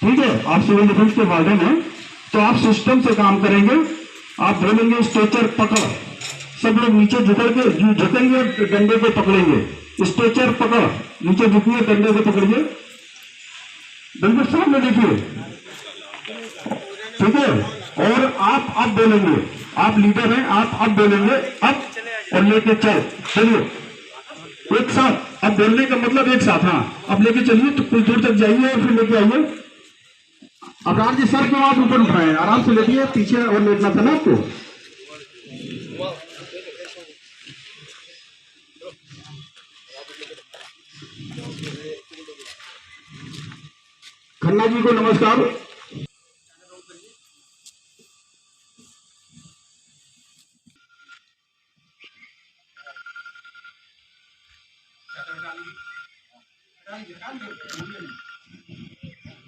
ठीक है, आप सिविल डिफेंस के वार्डन हैं, तो आप सिस्टम से काम करेंगे। आप बोलेंगे स्ट्रेचर पकड़, सब लोग नीचे झुकेंगे और डंडे को पकड़ेंगे। स्ट्रेचर पकड़, नीचे झुकिए, डंडे को पकड़िए, बिल्कुल सामने देखिए, ठीक है। और आप अब बोलेंगे, आप लीडर हैं, आप अब बोलेंगे अब, और लेके चलिए एक साथ। अब बोलने का मतलब एक साथ, हाँ अब लेके चलिए, तो कुछ दूर तक जाइए और फिर लेके आइए। अवतार जी सर क्यों आप ऊपर उठाए, आराम से लेटिए, पीछे और लेटना था ना आपको। खन्ना जी को नमस्कार।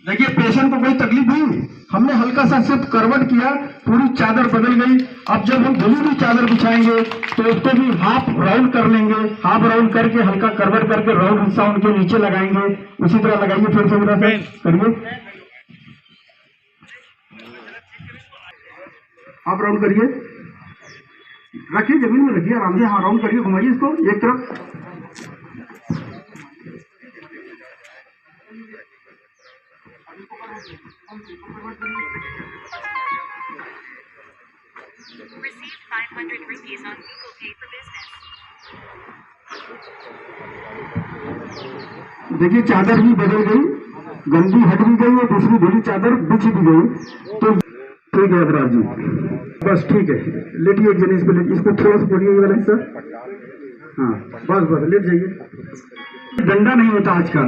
देखिए पेशेंट को कोई तकलीफ हुई, हमने हल्का सा सिर्फ करवट किया, पूरी चादर बदल गई। अब जब हम धुली हुई चादर बिछाएंगे तो उसको भी हाफ राउंड कर लेंगे, हाफ राउंड करके हल्का करवट करके राउंड हिस्सा उनके नीचे लगाएंगे। उसी तरह लगाइए, फिर से तरह से करिए, आप राउंड करिए, रखिए जमीन में रखिए आराम से, हाँ राउंड करिए, घुमाइए इसको एक तरफ। Receive 500 rupees on Google Pay for Business. देखिए चादर भी बदल गई, गंदी हट भी गई और दूसरी धुली चादर बिछ भी गई। तो ठीक है अवराज जी, बस ठीक है, लेटिए एक जने, इसको थोड़ा सा बोलिए वाला हिस्सा, हाँ बस बस लेट जाइए। डंडा नहीं होता आजकल,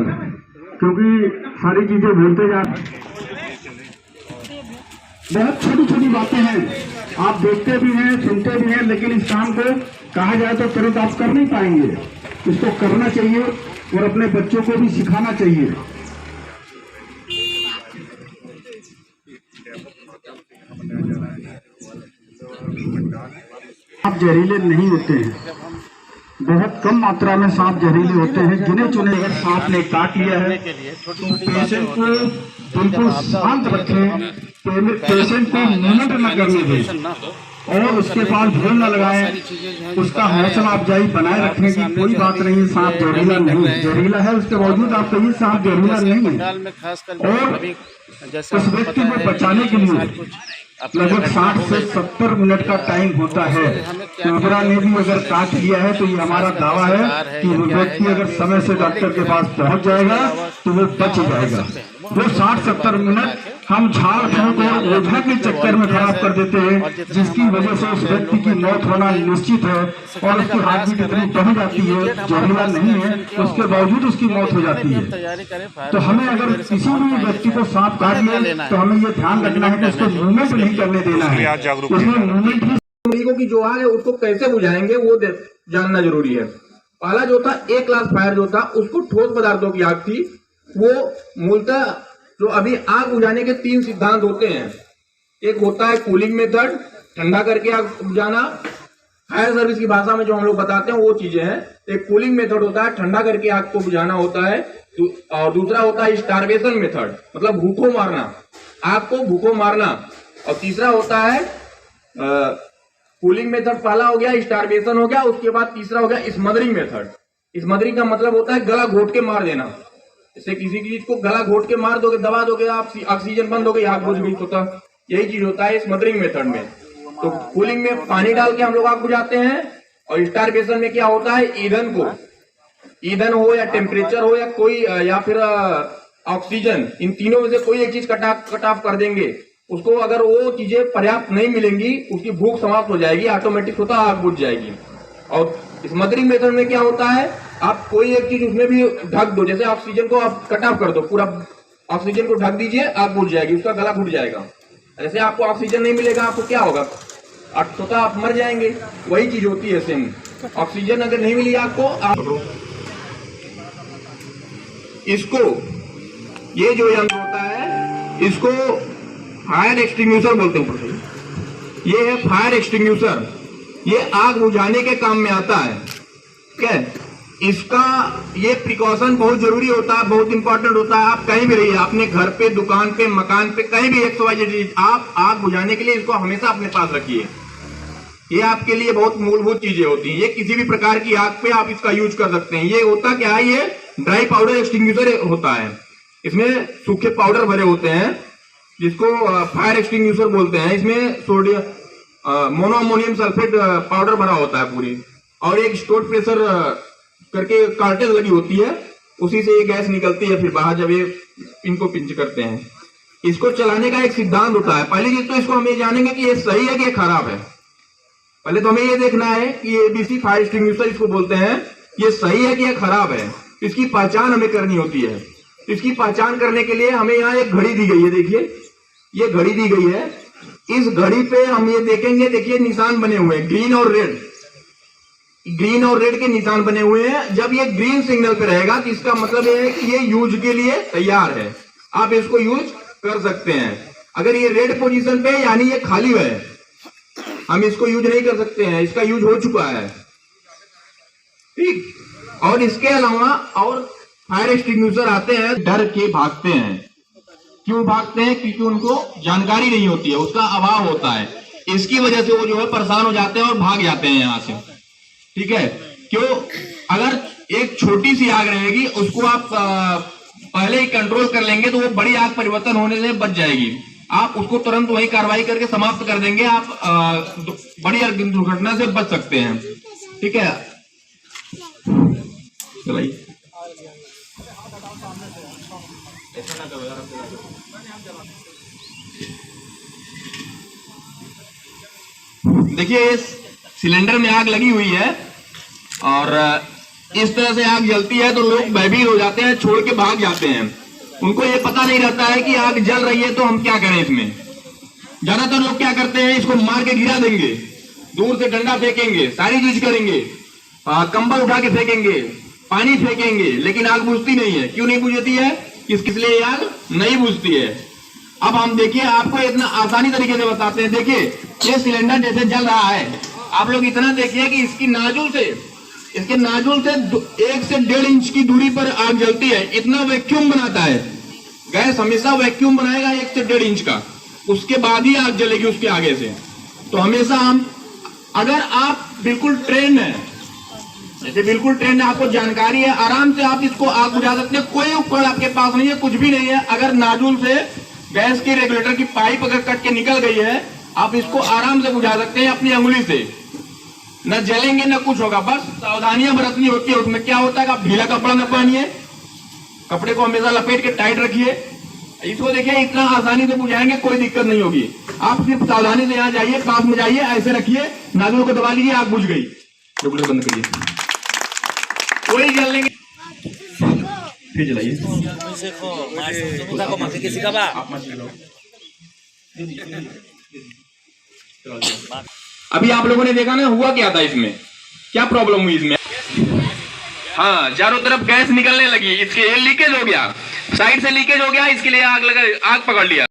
क्योंकि सारी चीजें भूलते जा, बहुत छोटी छोटी बातें हैं, आप देखते भी हैं सुनते भी हैं, लेकिन इस काम को कहा जाए तो तुरंत आप कर नहीं पाएंगे। इसको करना चाहिए और अपने बच्चों को भी सिखाना चाहिए। सांप जहरीले नहीं होते हैं, बहुत कम मात्रा में सांप जहरीले होते हैं। गिने चुने अगर सांप ने काट लिया है तो पेशेंट को बिल्कुल शांत रखें, पेशेंट को मूवमेंट न करने दें और उसके पास भूल न लगाएं, उसका हौसला अफजाई बनाए रखें कि कोई बात नहीं, सांप जहरीला नहीं है। जहरीला है उसके बावजूद आप कहिए सांप जहरीला नहीं है। और उस व्यक्ति को बचाने के लिए लगभग 60 से 70 मिनट का टाइम होता है। कोबरा ने भी अगर काट लिया है तो ये हमारा दावा है कि वो व्यक्ति अगर समय से डॉक्टर के पास पहुंच जाएगा तो वो बच जाएगा। वो 60-70 मिनट हम झाड़ फूंक और ओझा के चक्कर में खराब कर देते हैं, जिसकी वजह से उस व्यक्ति की मौत होना निश्चित है और उसकी हार्ट बीट इतनी बढ़ जाती है, जहरीला नहीं है, उसके बावजूद उसकी मौत हो जाती है। तो हमें अगर किसी भी व्यक्ति को सांप काट ले तो हमें ये ध्यान रखना है कि उसको मूवमेंट नहीं करने देना है। उसमें मूवमेंट मरीजों की जो आग है उसको कैसे बुझाएंगे वो जानना जरूरी है। पहला जो था एक क्लास फायर जो था उसको ठोस पदार्थों की आग थी। वो मूलतः जो अभी आग बुझाने के 3 सिद्धांत होते हैं। एक होता है कूलिंग मेथड, ठंडा करके आग बुझाना, फायर सर्विस की भाषा में जो हम लोग बताते हैं वो चीजें हैं। एक कूलिंग मेथड होता है, ठंडा करके आग को बुझाना होता है, और दूसरा होता है स्टारवेशन मेथड, मतलब भूखों मारना, आग को भूखों मारना, और तीसरा होता है कूलिंग मेथड। पहला हो गया स्टारवेशन हो गया, उसके बाद तीसरा हो गया स्मदरिंग मेथड। स्मदरिंग का मतलब होता है गला घोट के मार देना। जैसे किसी चीज को गला घोट के मार दोगे, दबा दोगे, आप ऑक्सीजन बंद हो गई, आग बुझ गई, होता यही चीज होता है स्मदरिंग मेथड में। तो कूलिंग में पानी डाल के हम लोग आग बुझाते हैं, और स्टारवेशन में क्या होता है, ईंधन हो या टेम्परेचर हो या कोई या फिर ऑक्सीजन, इन तीनों में से कोई एक चीज कट ऑफ कर देंगे उसको। अगर वो चीजें पर्याप्त नहीं मिलेंगी, उसकी भूख समाप्त हो जाएगी, ऑटोमेटिक होता आग बुझ जाएगी। और स्मदरिंग मेथड में क्या होता है, आप कोई एक चीज उसमें भी ढक दो, जैसे ऑक्सीजन को आप कट ऑफ कर दो, पूरा ऑक्सीजन को ढक दीजिए, आग बुझ जाएगी, उसका गला घुट जाएगा। जैसे आपको ऑक्सीजन नहीं मिलेगा, आपको क्या होगा, तो आप मर जाएंगे। वही चीज होती है सेम, ऑक्सीजन अगर नहीं मिली आपको, आप इसको, ये जो यंत्र होता है इसको फायर एक्सटिंग्विशर बोलते हैं। ये है फायर एक्सटिंग्विशर, ये आग बुझाने के काम में आता है। ठीक है, इसका ये प्रिकॉशन बहुत जरूरी होता है, बहुत इंपॉर्टेंट होता है। आप कहीं भी रहिए, अपने घर पे, दुकान पे, मकान पे, कहीं भी XYZ, आप आग बुझाने के लिए इसको हमेशा अपने पास रखिए। ये आपके लिए बहुत मूलभूत चीजें होती हैं। ये किसी भी प्रकार की आग पे आप इसका यूज कर सकते हैं। ये होता क्या है, ये ड्राई पाउडर एक्सटिंग्विशर होता है। इसमें सूखे पाउडर भरे होते हैं जिसको फायर एक्सटिंग्विशर बोलते हैं। इसमें सोडियम मोनोअमोनियम सल्फेट पाउडर भरा होता है पूरी, और एक स्टोर प्रेशर करके कार्टेज लगी होती है, उसी से ये गैस निकलती है फिर बाहर जब ये इनको पिंच करते हैं। इसको चलाने का एक सिद्धांत होता है। पहली चीज तो इसको हम ये जानेंगे कि ये सही है कि ये खराब है। पहले तो हमें ये देखना है कि ये ABC फायर एक्सटिंग्विशर इसको बोलते हैं, ये सही है कि ये खराब है। इसकी पहचान हमें करनी होती है। इसकी पहचान करने के लिए हमें यहाँ एक घड़ी दी गई है, देखिए ये घड़ी दी गई है। इस घड़ी पे हम ये देखेंगे, देखिए निशान बने हुए हैं, ग्रीन और रेड, ग्रीन और रेड के निशान बने हुए हैं। जब ये ग्रीन सिग्नल पे रहेगा तो इसका मतलब ये है कि ये यूज के लिए तैयार है, आप इसको यूज कर सकते हैं। अगर ये रेड पोजीशन पे यानी ये खाली है, हम इसको यूज नहीं कर सकते हैं, इसका यूज हो चुका है, ठीक। और इसके अलावा और फायर एक्सटिंग्विशर आते हैं, डर के भागते हैं। क्यों भागते हैं? क्योंकि उनको जानकारी नहीं होती है, उसका अभाव होता है। इसकी वजह से वो जो है परेशान हो जाते हैं और भाग जाते हैं यहाँ से, ठीक है। क्यों? अगर एक छोटी सी आग रहेगी, उसको आप पहले ही कंट्रोल कर लेंगे तो वो बड़ी आग परिवर्तन होने से बच जाएगी। आप उसको तुरंत वही कार्रवाई करके समाप्त कर देंगे, आप बड़ी दुर्घटना से बच सकते हैं, ठीक है। चलाइए। देखिए इस सिलेंडर में आग लगी हुई है और इस तरह से आग जलती है तो लोग भयभीत हो जाते हैं, छोड़ के भाग जाते हैं। उनको ये पता नहीं रहता है कि आग जल रही है तो हम क्या करें। इसमें ज्यादातर लोग क्या करते हैं, इसको मार के गिरा देंगे, दूर से डंडा फेंकेंगे, सारी चीज करेंगे, कंबल उठा के फेंकेंगे, पानी फेंकेंगे, लेकिन आग बुझती नहीं है। क्यों नहीं बुझती है? किस लिए आग नहीं बुझती है? अब हम देखिए, आपको इतना आसानी तरीके से बताते हैं। देखिए ये सिलेंडर जैसे जल रहा है, आप लोग इतना देखिए कि इसके नाजुल से 1 से 1.5 इंच की दूरी पर आग जलती है। इतना वैक्यूम बनाता है गैस, हमेशा वैक्यूम बनाएगा 1 से 1.5 इंच का, उसके बाद ही आग जलेगी उसके आगे से। तो हमेशा हम, अगर आप बिल्कुल ट्रेंड है, जैसे बिल्कुल ट्रेंड है, आपको जानकारी है, आराम से आप इसको आग बुझा सकते हैं। कोई उपकरण आपके पास नहीं है, कुछ भी नहीं है। अगर नाजुल से गैस के रेगुलेटर की पाइप अगर कट के निकल गई है, आप इसको आराम से बुझा सकते हैं अपनी अंगुली से। न जलेंगे न कुछ होगा, बस सावधानियां बरतनी होती है। उसमें क्या होता है कि आप ढीला कपड़ा न पहनिए, कपड़े को हमेशा लपेट के टाइट रखिए। इसको देखिए इतना आसानी से बुझाएंगे, कोई दिक्कत नहीं होगी। आप सिर्फ सावधानी से यहाँ जाइए, पास में जाइए, ऐसे रखिए, नाजुल को दबा लीजिए, आग बुझ गई। रेगुलेटर बंद करिए, कोई जल लेंगे, फिर जलाइए। अभी आप लोगों ने देखा ना हुआ क्या था, इसमें क्या प्रॉब्लम हुई इसमें। हाँ, चारों तरफ गैस निकलने लगी, इसके लीकेज हो गया, साइड से लीकेज हो गया, इसके लिए आग पकड़ लिया।